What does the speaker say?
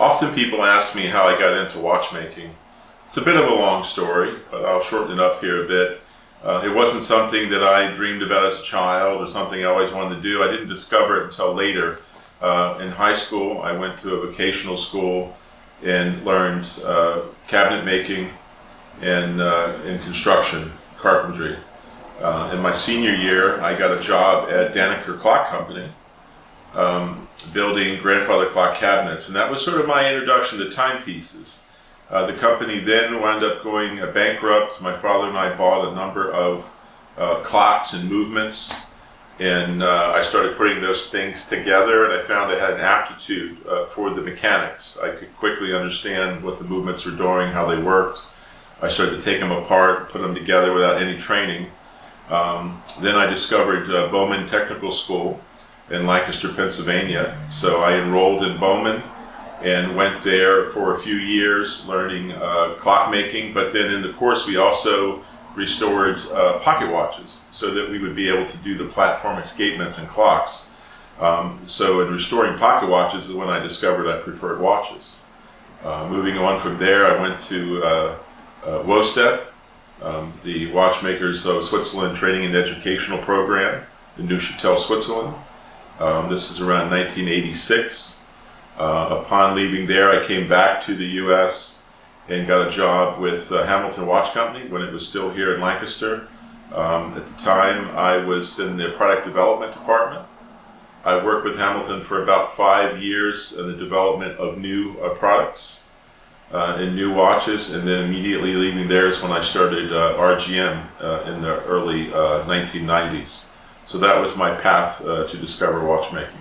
Often people ask me how I got into watchmaking. It's a bit of a long story, but I'll shorten it up here a bit. It wasn't something that I dreamed about as a child or something I always wanted to do. I didn't discover it until later. In high school, I went to a vocational school and learned cabinet making and in construction, carpentry. In my senior year, I got a job at Danaker Clock Company, building grandfather clock cabinets, and that was sort of my introduction to timepieces. The company then wound up going bankrupt. My father and I bought a number of clocks and movements, and I started putting those things together, and I found I had an aptitude for the mechanics. I could quickly understand what the movements were doing, how they worked. I started to take them apart, put them together without any training. Then I discovered Bowman Technical School in Lancaster, Pennsylvania. So I enrolled in Bowman and went there for a few years learning clock making, but then in the course we also restored pocket watches so that we would be able to do the platform escapements and clocks. So in restoring pocket watches is when I discovered I preferred watches. Moving on from there, I went to WOSTEP, the Watchmakers of Switzerland Training and Educational Program in Neuchâtel, Switzerland. This is around 1986. Upon leaving there, I came back to the U.S. and got a job with Hamilton Watch Company when it was still here in Lancaster. At the time, I was in the product development department. I worked with Hamilton for about 5 years in the development of new products and new watches, and then immediately leaving there is when I started RGM in the early 1990s. So that was my path to discover watchmaking.